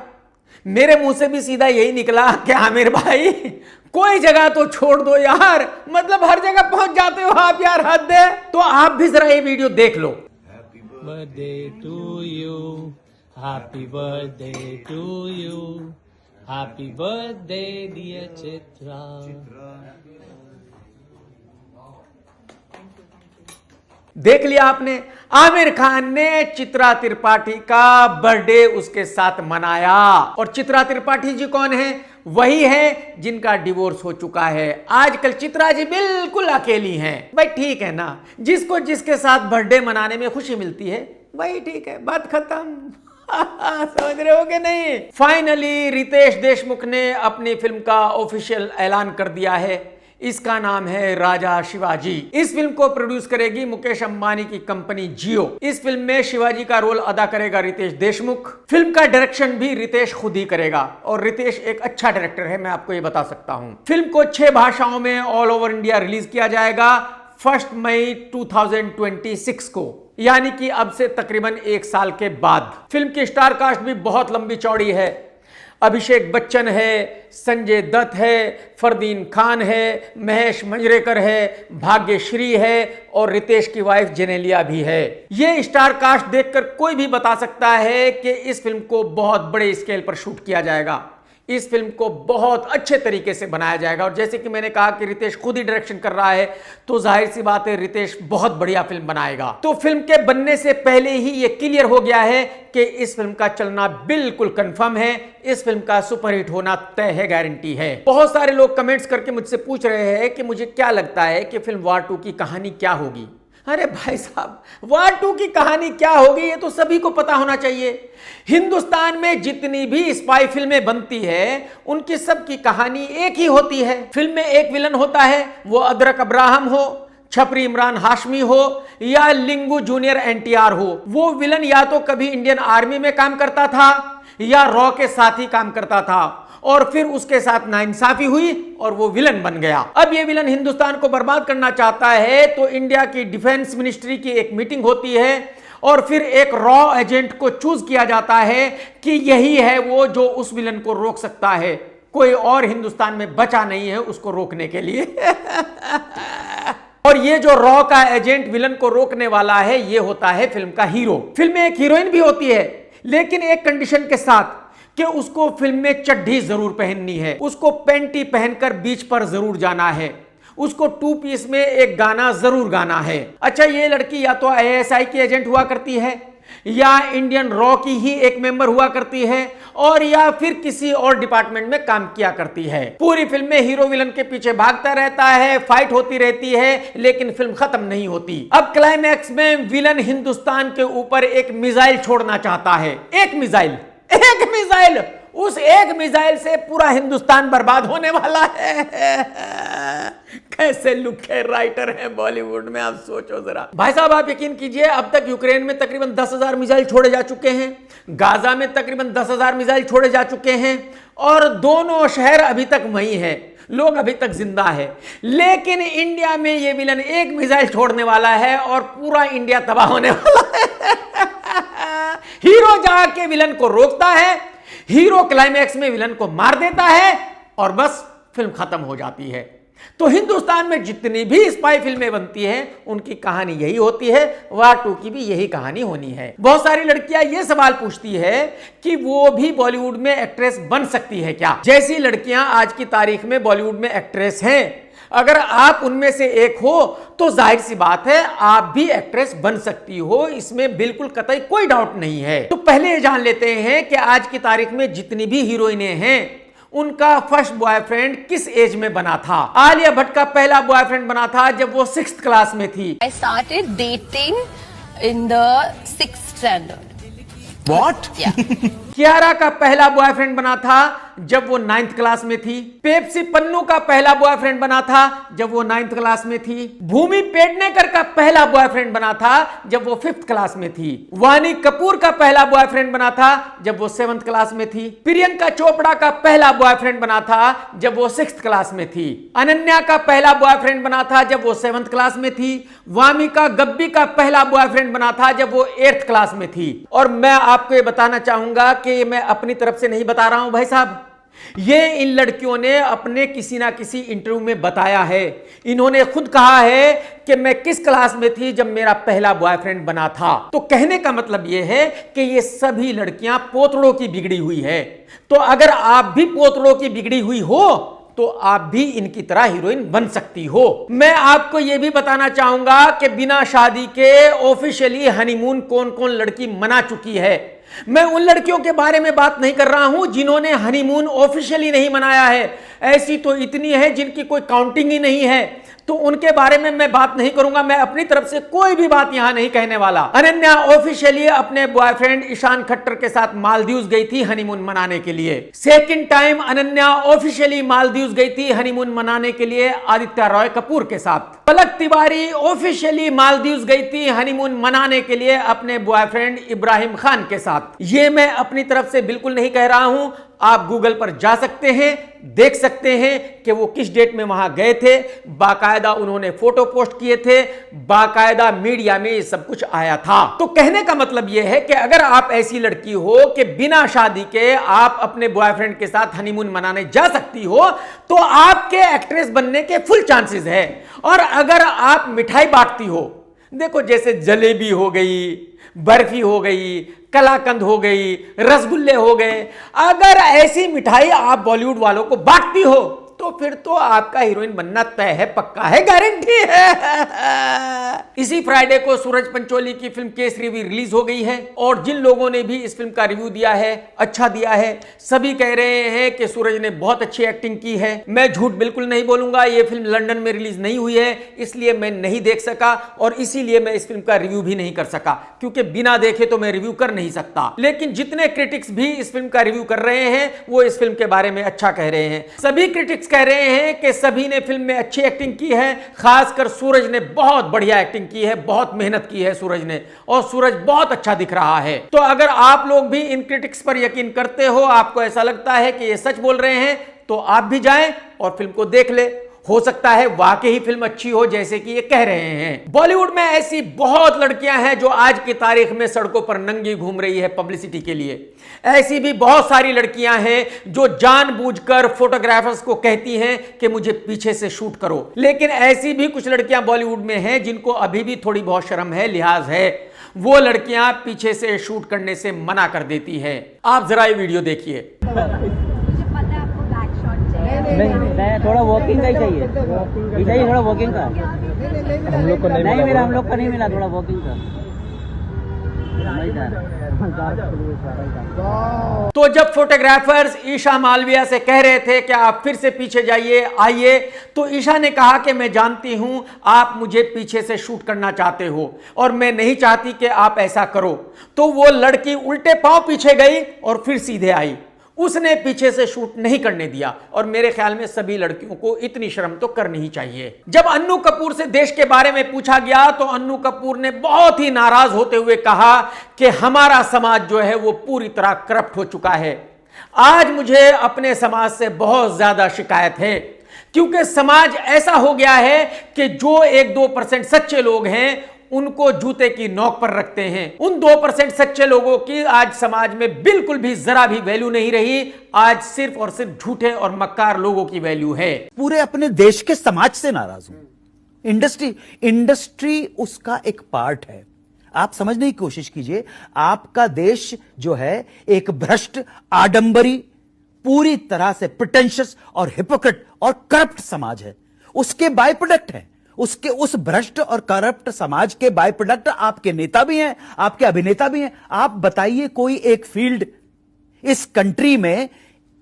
मेरे मुंह से भी सीधा यही निकला कि आमिर भाई कोई जगह तो छोड़ दो यार, मतलब हर जगह पहुंच जाते हो आप यार, हद है। तो आप भी जरा ये वीडियो देख लो। Happy birthday to you, happy birthday to you, happy birthday dear Chitra. देख लिया आपने, आमिर खान ने चित्रा त्रिपाठी का बर्थडे उसके साथ मनाया। और चित्रा त्रिपाठी जी कौन है? वही है जिनका डिवोर्स हो चुका है। आजकल चित्रा जी बिल्कुल अकेली हैं। भाई ठीक है ना, जिसको जिसके साथ बर्थडे मनाने में खुशी मिलती है वही ठीक है, बात खत्म। समझ रहे हो कि नहीं? फाइनली रितेश देशमुख ने अपनी फिल्म का ऑफिशियल ऐलान कर दिया है। इसका नाम है राजा शिवाजी। इस फिल्म को प्रोड्यूस करेगी मुकेश अंबानी की कंपनी जियो। इस फिल्म में शिवाजी का रोल अदा करेगा रितेश देशमुख। फिल्म का डायरेक्शन भी रितेश खुद ही करेगा, और रितेश एक अच्छा डायरेक्टर है, मैं आपको ये बता सकता हूं। फिल्म को 6 भाषाओं में ऑल ओवर इंडिया रिलीज किया जाएगा 1 मई 2026 को, यानी कि अब से तकरीबन 1 साल के बाद। फिल्म की स्टार कास्ट भी बहुत लंबी चौड़ी है। अभिषेक बच्चन है, संजय दत्त है, फरदीन खान है, महेश मंजरेकर है, भाग्यश्री है और रितेश की वाइफ जेनेलिया भी है। ये स्टार कास्ट देखकर कोई भी बता सकता है कि इस फिल्म को बहुत बड़े स्केल पर शूट किया जाएगा, इस फिल्म को बहुत अच्छे तरीके से बनाया जाएगा। और जैसे कि मैंने कहा कि रितेश खुद ही डायरेक्शन कर रहा है, तो जाहिर सी बात है रितेश बहुत बढ़िया फिल्म बनाएगा। तो फिल्म के बनने से पहले ही ये क्लियर हो गया है कि इस फिल्म का चलना बिल्कुल कंफर्म है, इस फिल्म का सुपरहिट होना तय है, गारंटी है। बहुत सारे लोग कमेंट्स करके मुझसे पूछ रहे हैं कि मुझे क्या लगता है कि फिल्म वार 2 की कहानी क्या होगी। अरे भाई साहब, वार 2 की कहानी क्या होगी ये तो सभी को पता होना चाहिए। हिंदुस्तान में जितनी भी स्पाई फिल्में बनती है उनकी सबकी कहानी एक ही होती है। फिल्म में एक विलन होता है, वो अदरक अब्राहम हो, छपरी इमरान हाशमी हो या लिंगू जूनियर एनटीआर हो। वो विलन या तो कभी इंडियन आर्मी में काम करता था या रॉ के साथ ही काम करता था, और फिर उसके साथ नाइंसाफी हुई और वो विलन बन गया। अब ये विलन हिंदुस्तान को बर्बाद करना चाहता है, तो इंडिया की डिफेंस मिनिस्ट्री की एक मीटिंग होती है और फिर एक रॉ एजेंट को चूज किया जाता है कि यही है वो जो उस विलन को रोक सकता है। कोई और हिंदुस्तान में बचा नहीं है उसको रोकने के लिए। और ये जो रॉ का एजेंट विलन को रोकने वाला है, ये होता है फिल्म का हीरो। फिल्म में एक हीरोइन भी होती है, लेकिन एक कंडीशन के साथ कि उसको फिल्म में चड्ढी जरूर पहननी है, उसको पैंटी पहनकर बीच पर जरूर जाना है, उसको 2 पीस में एक गाना जरूर गाना है। अच्छा, ये लड़की या तो आईएसआई की एजेंट हुआ करती है या इंडियन रॉ की ही एक मेंबर हुआ करती है और या फिर किसी और डिपार्टमेंट में काम किया करती है। पूरी फिल्म में हीरो विलन के पीछे भागता रहता है, फाइट होती रहती है, लेकिन फिल्म खत्म नहीं होती। अब क्लाइमैक्स में विलन हिंदुस्तान के ऊपर एक मिसाइल छोड़ना चाहता है। एक मिसाइल, उस एक मिसाइल से पूरा हिंदुस्तान बर्बाद होने वाला है। कैसे लुखे राइटर हैं बॉलीवुड में, आप सोचो जरा। भाई साहब, आप यकीन कीजिए, अब तक यूक्रेन में तकरीबन 10,000 मिसाइल छोड़े जा चुके हैं, गाजा में तकरीबन 10,000 मिसाइल छोड़े जा चुके हैं और दोनों शहर अभी तक वहीं हैं, लोग अभी तक जिंदा है। लेकिन इंडिया में ये विलन एक मिसाइल छोड़ने वाला है और पूरा इंडिया तबाह होने वाला है। हीरो जाके विलन को रोकता है, हीरो क्लाइमैक्स में विलन को मार देता है और बस फिल्म खत्म हो जाती है। तो हिंदुस्तान में जितनी भी स्पाई फिल्में बनती हैं उनकी कहानी यही होती है, वार 2 की भी यही कहानी होनी है। बहुत सारी लड़कियां ये सवाल पूछती है कि वो भी बॉलीवुड में एक्ट्रेस बन सकती है क्या। जैसी लड़कियां आज की तारीख में बॉलीवुड में एक्ट्रेस हैं, अगर आप उनमें से एक हो तो जाहिर सी बात है आप भी एक्ट्रेस बन सकती हो, इसमें बिल्कुल कतई कोई डाउट नहीं है। तो पहले ये जान लेते हैं कि आज की तारीख में जितनी भी हीरोइनें हैं उनका फर्स्ट बॉयफ्रेंड किस एज में बना था। आलिया भट्ट का पहला बॉयफ्रेंड बना था जब वो 6th क्लास में थी। I started dating in the 6th standard. What? Yeah. Kiara का पहला बॉयफ्रेंड बना था जब वो 9th क्लास में थी। पेप्सी पन्नू का पहला बॉयफ्रेंड बना था जब वो 9th क्लास में थी। भूमि पेडनेकर का पहला बॉयफ्रेंड बना था जब वो 5th क्लास में थी। वानी कपूर का पहला बॉयफ्रेंड बना था जब वो 7th क्लास में थी। प्रियंका चोपड़ा का पहला बॉयफ्रेंड बना था जब वो 6th क्लास में थी। अनन्या का पहला बॉयफ्रेंड बना था जब वो 7th क्लास में थी। वामिका गब्बी का पहला बॉयफ्रेंड बना था जब वो 8th क्लास में थी। और मैं आपको ये बताना चाहूंगा कि मैं अपनी तरफ से नहीं बता रहा हूं भाई साहब, ये इन लड़कियों ने अपने किसी ना किसी इंटरव्यू में बताया है। इन्होंने खुद कहा है कि मैं किस क्लास में थी जब मेरा पहला बॉयफ्रेंड बना था। तो कहने का मतलब ये है कि ये सभी लड़कियां पोतड़ों की बिगड़ी हुई है। तो अगर आप भी पोतड़ों की बिगड़ी हुई हो तो आप भी इनकी तरह हीरोइन बन सकती हो। मैं आपको यह भी बताना चाहूंगा कि बिना शादी के ऑफिशियली हनीमून कौन कौन लड़की मना चुकी है। मैं उन लड़कियों के बारे में बात नहीं कर रहा हूं जिन्होंने हनीमून ऑफिशियली नहीं मनाया है, ऐसी तो इतनी है जिनकी कोई काउंटिंग ही नहीं है, तो उनके बारे में मैं बात नहीं करूंगा। मैं अपनी तरफ से कोई भी बात यहां नहीं कहने वाला। अनन्या ऑफिशियली अपने बॉयफ्रेंड ईशान खट्टर के साथ मालदीव्स गई थी हनीमून मनाने के लिए। Second time Ananya officially Maldives गई थी हनीमून मनाने के लिए आदित्य रॉय कपूर के साथ। पलक तिवारी ऑफिशियली मालदीव्स गई थी हनीमून मनाने के लिए अपने बॉयफ्रेंड इब्राहिम खान के साथ। ये मैं अपनी तरफ से बिल्कुल नहीं कह रहा हूं, आप गूगल पर जा सकते हैं, देख सकते हैं कि वो किस डेट में वहां गए थे। बाकायदा उन्होंने फोटो पोस्ट किए थे, बाकायदा मीडिया में ये सब कुछ आया था। तो कहने का मतलब यह है कि अगर आप ऐसी लड़की हो कि बिना शादी के आप अपने बॉयफ्रेंड के साथ हनीमून मनाने जा सकती हो, तो आपके एक्ट्रेस बनने के फुल चांसेस है। और अगर आप मिठाई बांटती हो, देखो जैसे जलेबी हो गई, बर्फी हो गई, कलाकंद हो गई, रसगुल्ले हो गए, अगर ऐसी मिठाई आप बॉलीवुड वालों को बांटती हो तो फिर तो आपका हीरोइन बनना तय है, पक्का है, गारंटी है। इसी फ्राइडे को सूरज पंचोली की फिल्म केसरी भी रिलीज हो गई है और जिन लोगों ने भी इस फिल्म का रिव्यू दिया है, अच्छा दिया है, सभी कह रहे हैं कि सूरज ने बहुत अच्छी एक्टिंग की है। मैं झूठ बिल्कुल नहीं बोलूंगा, यह फिल्म लंदन में रिलीज नहीं हुई है, इसलिए मैं नहीं देख सका और इसीलिए मैं इस फिल्म का रिव्यू भी नहीं कर सका, क्योंकि बिना देखे तो मैं रिव्यू कर नहीं सकता। लेकिन जितने क्रिटिक्स भी इस फिल्म का रिव्यू कर रहे हैं वो इस फिल्म के बारे में अच्छा कह रहे हैं। सभी क्रिटिक्स कह रहे हैं कि सभी ने फिल्म में अच्छी एक्टिंग की है, खासकर सूरज ने बहुत बढ़िया एक्टिंग की है, बहुत मेहनत की है सूरज ने, और सूरज बहुत अच्छा दिख रहा है। तो अगर आप लोग भी इन क्रिटिक्स पर यकीन करते हो, आपको ऐसा लगता है कि ये सच बोल रहे हैं, तो आप भी जाएं और फिल्म को देख ले। हो सकता है वाकई ही फिल्म अच्छी हो जैसे कि ये कह रहे हैं। बॉलीवुड में ऐसी बहुत लड़कियां हैं जो आज की तारीख में सड़कों पर नंगी घूम रही है पब्लिसिटी के लिए। ऐसी भी बहुत सारी लड़कियां हैं जो जानबूझकर फोटोग्राफर्स को कहती हैं कि मुझे पीछे से शूट करो। लेकिन ऐसी भी कुछ लड़कियां बॉलीवुड में हैं जिनको अभी भी थोड़ी बहुत शर्म है, लिहाज है, वो लड़कियां पीछे से शूट करने से मना कर देती है। आप जरा ये वीडियो देखिए। नहीं, थोड़ा वॉकिंग का ही चाहिए, थोड़ा वॉकिंग का। हम लोग को नहीं मिला, हम लोग का नहीं मिला, थोड़ा वॉकिंग का। तो जब फोटोग्राफर्स ईशा मालविया से कह रहे थे कि आप फिर से पीछे जाइए, आइए, तो ईशा ने कहा कि मैं जानती हूं आप मुझे पीछे से शूट करना चाहते हो और मैं नहीं चाहती कि आप ऐसा करो। तो वो लड़की उल्टे पांव पीछे गई और फिर सीधे आई, उसने पीछे से शूट नहीं करने दिया। और मेरे ख्याल में सभी लड़कियों को इतनी शर्म तो करनी ही चाहिए। जब अन्नू कपूर से देश के बारे में पूछा गया तो अन्नू कपूर ने बहुत ही नाराज होते हुए कहा कि हमारा समाज जो है वो पूरी तरह करप्ट हो चुका है। आज मुझे अपने समाज से बहुत ज्यादा शिकायत है, क्योंकि समाज ऐसा हो गया है कि जो 1-2% सच्चे लोग हैं उनको जूते की नोक पर रखते हैं। उन 2% सच्चे लोगों की आज समाज में बिल्कुल भी जरा भी वैल्यू नहीं रही। आज सिर्फ और सिर्फ झूठे और मक्कार लोगों की वैल्यू है। पूरे अपने देश के समाज से नाराज हूं। इंडस्ट्री उसका एक पार्ट है। आप समझने की कोशिश कीजिए, आपका देश जो है एक भ्रष्ट, आडंबरी, पूरी तरह से प्रिटेंशियस और हिपोक्रेट और करप्ट समाज है। उसके बाय प्रोडक्ट है। उसके उस भ्रष्ट और करप्ट समाज के बाय प्रोडक्ट आपके नेता भी हैं, आपके अभिनेता भी हैं। आप बताइए कोई एक फील्ड इस कंट्री में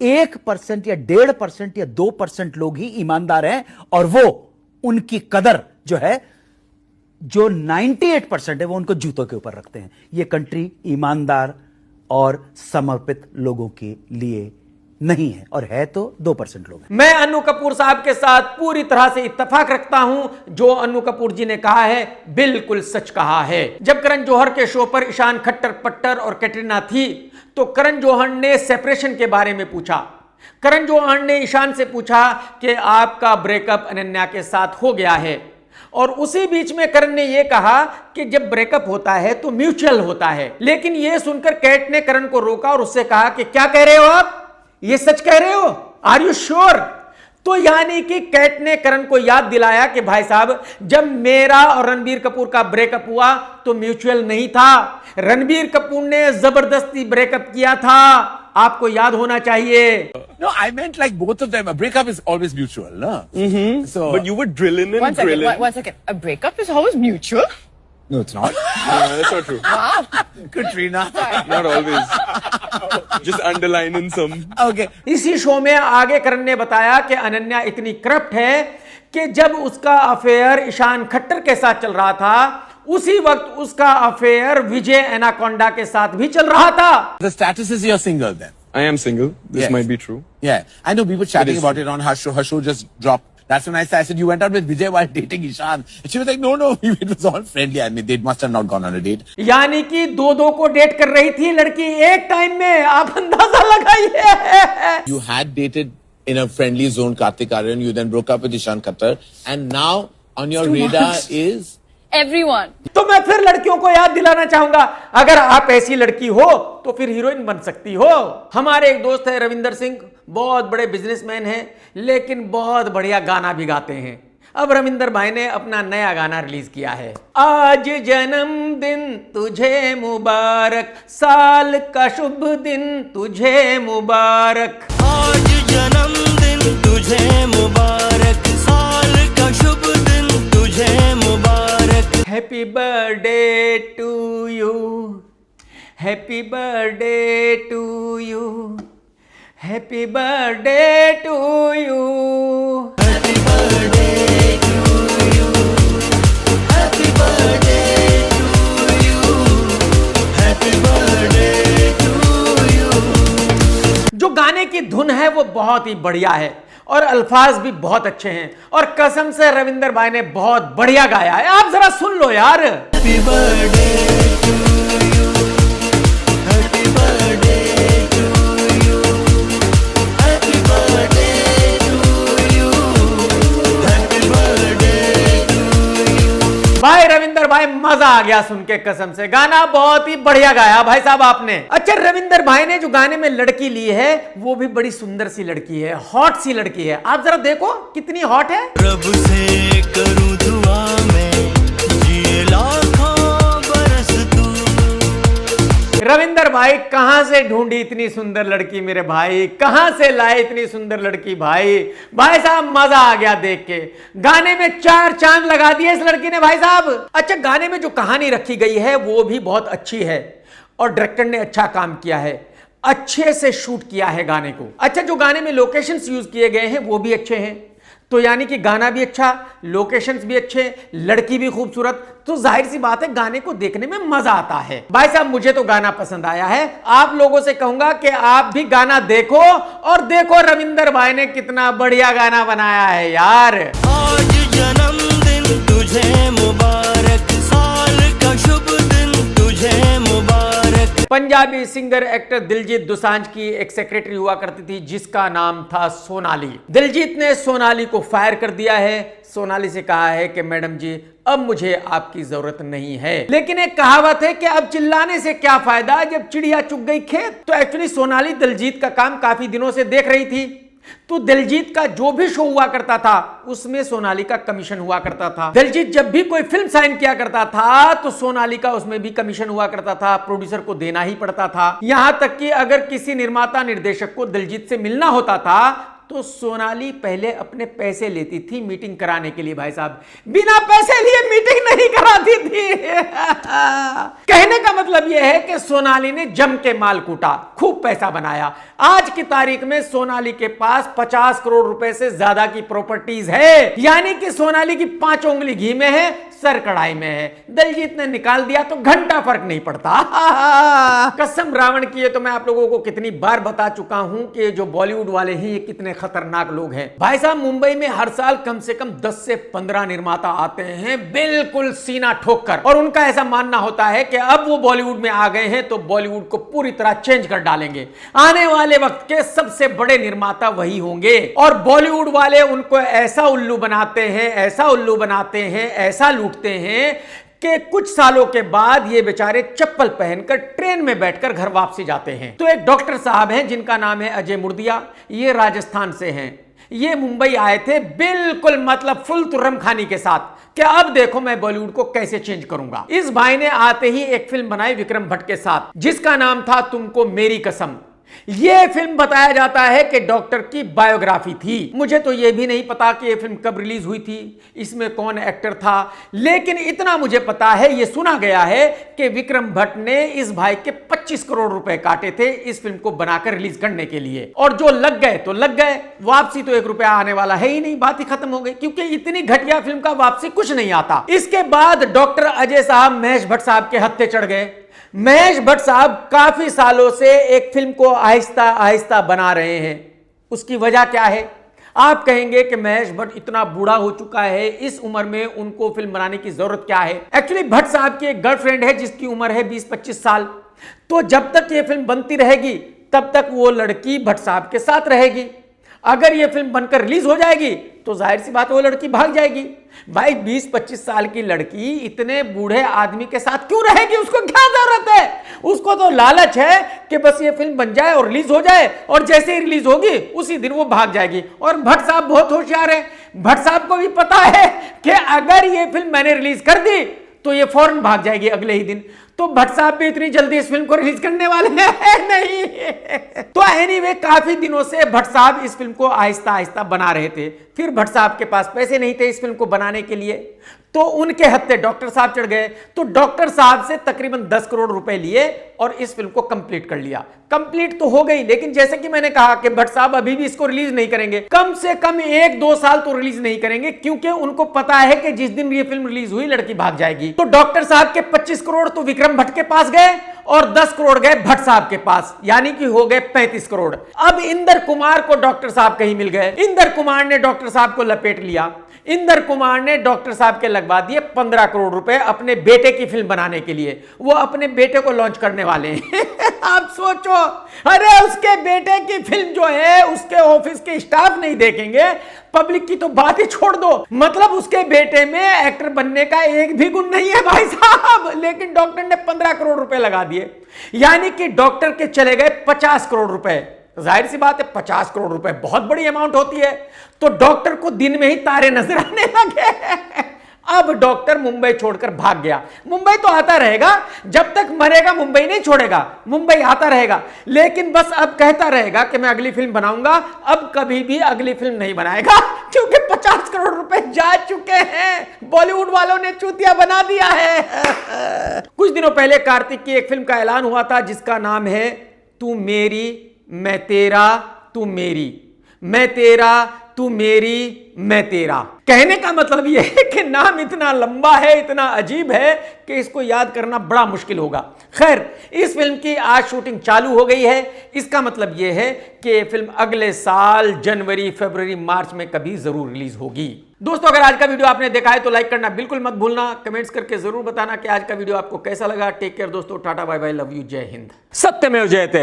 1% या 1.5% या 2% लोग ही ईमानदार हैं और वो उनकी कदर जो है, जो 98% है वो उनको जूतों के ऊपर रखते हैं। ये कंट्री ईमानदार और समर्पित लोगों के लिए नहीं है, और है तो 2% लोग हैं। मैं अन्नू कपूर साहब के साथ पूरी तरह से इत्तेफाक रखता हूं। जो अन्नू कपूर जी ने कहा है बिल्कुल सच कहा है। जब करण जौहर के शो पर ईशान खट्टर पट्टर और कैटरीना थी तो करण जौहर ने सेपरेशन के बारे में पूछा। करण जौहर ने ईशान से पूछा कि आपका ब्रेकअप अनन्या के साथ हो गया है, और उसी बीच में करण ने यह कहा कि जब ब्रेकअप होता है तो म्यूचुअल होता है। लेकिन यह सुनकर कैट ने करण को रोका और उससे कहा कि क्या कह रहे हो आप, ये सच कह रहे हो, आर यू श्योर? तो यानी कि कैट ने करण को याद दिलाया कि भाई साहब, जब मेरा और रणबीर कपूर का ब्रेकअप हुआ तो म्यूचुअल नहीं था, रणबीर कपूर ने जबरदस्ती ब्रेकअप किया था, आपको याद होना चाहिए। No, I meant like both of them. A breakup is always mutual, no? So, But you were drilling and drilling. One second. A breakup is always mutual? no, it's not. No, that's not true. Katrina. Not always. Just underlining some. Okay. इसी शो में आगे करण ने बताया कि अनन्या इतनी करप्ट है कि जब उसका अफेयर ईशान खट्टर के साथ चल रहा था, उसी वक्त उसका अफेयर विजय एनाकोंडा के साथ भी चल रहा था। The status is you're single then. I am single. This Yes. might be true. Yeah. I know we were chatting is about it on her show. Her show just dropped That's when I said, you went out with Vijay while dating Ishan. And she was like, no, it was all friendly. I mean, they must have not gone on a date. यानी कि दो को डेट कर रही थी लड़की एक टाइम में, आप अंदाजा लगाइए। You had dated in a friendly zone Kartik Aaryan, you then broke up with Ishan Khattar, and now on your radar is Everyone. तो मैं फिर लड़कियों को याद दिलाना चाहूंगा, अगर आप ऐसी लड़की हो तो फिर हीरोइन बन सकती हो। हमारे एक दोस्त है रविंदर सिंह, बहुत बड़े बिजनेसमैन हैं, लेकिन बहुत बढ़िया गाना भी गाते हैं। अब रविंदर भाई ने अपना नया गाना रिलीज किया है। आज जन्मदिन तुझे मुबारक, साल का शुभ दिन तुझे मुबारक। आज जन्मदिन तुझे मुबारक, साल का शुभ दिन तुझे मुबारक। Happy birthday to you, happy birthday to you, happy birthday to you, happy birthday to you, happy birthday to you, happy birthday to you. जो गाने की धुन है वो बहुत ही बढ़िया है और अल्फाज भी बहुत अच्छे हैं और कसम से रविंदर भाई ने बहुत बढ़िया गाया है। आप जरा सुन लो यार। Happy birthday to you, happy birthday to you, happy birthday to you, happy birthday to you. भाई रविंदर भाई मजा आ गया सुन के, कसम से गाना बहुत ही बढ़िया गाया भाई साहब आपने। अच्छा, रविंदर भाई ने जो गाने में लड़की ली है वो भी बड़ी सुंदर सी लड़की है, हॉट सी लड़की है। आप जरा देखो कितनी हॉट है। रब से करूं दुआ मैं, जिए लाखों बरस तू। रविंदर भाई कहां से ढूंढी इतनी सुंदर लड़की मेरे भाई, कहां से लाए इतनी सुंदर लड़की भाई। भाई साहब मजा आ गया देख के, गाने में 4 चांद लगा दिए इस लड़की ने भाई साहब। अच्छा, गाने में जो कहानी रखी गई है वो भी बहुत अच्छी है और डायरेक्टर ने अच्छा काम किया है, अच्छे से शूट किया है गाने को। अच्छा, जो गाने में लोकेशंस यूज किए गए हैं वो भी अच्छे हैं, तो यानी कि गाना भी अच्छा, लोकेशंस भी अच्छे, लड़की भी खूबसूरत, तो जाहिर सी बात है गाने को देखने में मजा आता है। भाई साहब मुझे तो गाना पसंद आया है, आप लोगों से कहूंगा कि आप भी गाना देखो और देखो रविंदर भाई ने कितना बढ़िया गाना बनाया है यार। आज जन्मदिन तुझे मुबारक, साल का शुभ दिन तुझे मुबारक। पंजाबी सिंगर एक्टर दिलजीत दोसांझ की एक सेक्रेटरी हुआ करती थी जिसका नाम था सोनाली। दिलजीत ने सोनाली को फायर कर दिया है। सोनाली से कहा है कि मैडम जी अब मुझे आपकी जरूरत नहीं है। लेकिन एक कहावत है कि अब चिल्लाने से क्या फायदा जब चिड़िया चुग गई खेत। तो एक्चुअली सोनाली दिलजीत का काम काफी दिनों से देख रही थी, तो दिलजीत का जो भी शो हुआ करता था उसमें सोनाली का कमीशन हुआ करता था। दिलजीत जब भी कोई फिल्म साइन किया करता था तो सोनाली का उसमें भी कमीशन हुआ करता था, प्रोड्यूसर को देना ही पड़ता था। यहां तक कि अगर किसी निर्माता निर्देशक को दिलजीत से मिलना होता था तो सोनाली पहले अपने पैसे लेती थी मीटिंग कराने के लिए। भाई साहब बिना पैसे लिए मीटिंग नहीं कराती थी। कहने का मतलब यह है कि सोनाली ने जम के माल कूटा, खूब पैसा बनाया। आज की तारीख में सोनाली के पास 50 करोड़ रुपए से ज्यादा की प्रॉपर्टीज है, यानी कि सोनाली की 5 उंगली घी में है, सर कढ़ाई में है। दिलजीत ने निकाल दिया तो घंटा फर्क नहीं पड़ता। कसम रावण की है, तो मैं आप लोगों को कितनी बार बता चुका हूं कि जो बॉलीवुड वाले हैं ये कितने खतरनाक लोग हैं। भाई साहब मुंबई में हर साल कम से कम 10 से 15 निर्माता आते हैं बिल्कुल सीना ठोक कर, और उनका ऐसा मानना होता है कि अब वो बॉलीवुड में आ गए हैं तो बॉलीवुड को पूरी तरह चेंज कर डालेंगे। आने वाले वक्त के सबसे बड़े निर्माता वही होंगे, और बॉलीवुड वाले उनको ऐसा उल्लू बनाते हैं, ऐसा उल्लू बनाते हैं, ऐसा लूटते हैं कि कुछ सालों के बाद ये बेचारे चप्पल पहनकर ट्रेन में बैठकर घर वापसी जाते हैं। तो एक डॉक्टर साहब हैं जिनका नाम है अजय मुर्दिया, ये राजस्थान से हैं। ये मुंबई आए थे बिल्कुल मतलब फुल तुर्रम खानी के साथ कि अब देखो मैं बॉलीवुड को कैसे चेंज करूंगा। इस भाई ने आते ही एक फिल्म बनाई विक्रम भट्ट के साथ जिसका नाम था तुमको मेरी कसम। यह फिल्म बताया जाता है कि डॉक्टर की बायोग्राफी थी। मुझे तो यह भी नहीं पता कि यह फिल्म कब रिलीज हुई थी, इसमें कौन एक्टर था, लेकिन इतना मुझे पता है, यह सुना गया है कि विक्रम भट्ट ने इस भाई के 25 करोड़ रुपए काटे थे इस फिल्म को बनाकर रिलीज करने के लिए, और जो लग गए तो लग गए, वापसी तो 1 रुपया आने वाला है ही नहीं, बात ही खत्म हो गई, क्योंकि इतनी घटिया फिल्म का वापसी कुछ नहीं आता। इसके बाद डॉक्टर अजय साहब महेश भट्ट साहब के हत्थे चढ़ गए। महेश भट्ट साहब काफी सालों से एक फिल्म को आहिस्ता आहिस्ता बना रहे हैं। उसकी वजह क्या है? आप कहेंगे कि महेश भट्ट इतना बूढ़ा हो चुका है, इस उम्र में उनको फिल्म बनाने की जरूरत क्या है। एक्चुअली भट्ट साहब की एक गर्लफ्रेंड है जिसकी उम्र है 20-25 साल। तो जब तक ये फिल्म बनती रहेगी तब तक वो लड़की भट्ट साहब के साथ रहेगी। अगर ये फिल्म बनकर रिलीज हो जाएगी तो जाहिर सी बात है वो लड़की भाग जाएगी। भाई 20-25 साल की लड़की इतने बूढ़े आदमी के साथ क्यों रहेगी, उसको क्या जरूरत है। उसको तो लालच है कि बस ये फिल्म बन जाए और रिलीज हो जाए, और जैसे ही रिलीज होगी उसी दिन वो भाग जाएगी। और भट्ट साहब बहुत होशियार है, भट्ट साहब को भी पता है कि अगर ये फिल्म मैंने रिलीज कर दी तो ये फौरन भाग जाएगी अगले ही दिन। तो भट्ट साहब भी इतनी जल्दी इस फिल्म को रिलीज करने वाले हैं नहीं। तो एनीवे काफी दिनों से भट्ट साहब इस फिल्म को आहिस्ता आहिस्ता बना रहे थे। फिर भट्ट साहब के पास पैसे नहीं थे इस फिल्म को बनाने के लिए, तो उनके हत्थे डॉक्टर साहब चढ़ गए। तो डॉक्टर साहब से तकरीबन 10 करोड़ रुपए लिए और इस फिल्म को कंप्लीट कर लिया। कंप्लीट तो हो गई, लेकिन जैसे कि मैंने कहा कि भट्ट साहब अभी भी इसको रिलीज नहीं करेंगे, कम से कम 1-2 साल तो रिलीज नहीं करेंगे, क्योंकि उनको पता है कि जिस दिन ये फिल्म रिलीज हुई लड़की भाग जाएगी। तो डॉक्टर साहब के 25 करोड़ तो विक्रम भट्ट के पास गए और 10 करोड़ गए भट्ट साहब के पास, यानी कि हो गए 35 करोड़। अब इंदर कुमार को डॉक्टर साहब कहीं मिल गए। इंदर कुमार ने डॉक्टर साहब को लपेट लिया। इंदर कुमार ने डॉक्टर साहब के लगवा दिए 15 करोड़ रुपए अपने बेटे की फिल्म बनाने के लिए। वो अपने बेटे को लॉन्च करने वाले हैं। आप सोचो, अरे उसके बेटे की फिल्म जो है उसके ऑफिस के स्टाफ नहीं देखेंगे, पब्लिक की तो बात ही छोड़ दो। मतलब उसके बेटे में एक्टर बनने का एक भी गुण नहीं है भाई साहब, लेकिन डॉक्टर ने 15 करोड़ रुपए लगा दिए, यानी कि डॉक्टर के चले गए 50 करोड़ रुपए। जाहिर सी बात है 50 करोड़ रुपए बहुत बड़ी अमाउंट होती है। तो डॉक्टर को दिन में ही तारे नजर आने लगे। अब डॉक्टर मुंबई छोड़कर भाग गया। मुंबई तो आता रहेगा, जब तक मरेगा मुंबई नहीं छोड़ेगा, मुंबई आता रहेगा, लेकिन बस अब कहता रहेगा कि मैं अगली फिल्म बनाऊंगा। अब कभी भी अगली फिल्म नहीं बनाएगा, क्योंकि 50 करोड़ रुपए जा चुके हैं। बॉलीवुड वालों ने चूतिया बना दिया है। कुछ दिनों पहले कार्तिक की एक फिल्म का ऐलान हुआ था जिसका नाम है तू मेरी मैं तेरा तू मेरी, मैं तेरा तू मेरी मैं तेरा। कहने का मतलब यह है कि नाम इतना लंबा है, इतना अजीब है कि इसको याद करना बड़ा मुश्किल होगा। खैर, इस फिल्म की आज शूटिंग चालू हो गई है। इसका मतलब यह है कि ये फिल्म अगले साल जनवरी, फरवरी, मार्च में कभी जरूर रिलीज होगी। दोस्तों, अगर आज का वीडियो आपने देखा है तो लाइक करना बिल्कुल मत भूलना। कमेंट्स करके जरूर बताना कि आज का वीडियो आपको कैसा लगा। टेक केयर दोस्तों, tata bye bye, love you, जय हिंद। सत्यमेव जयते।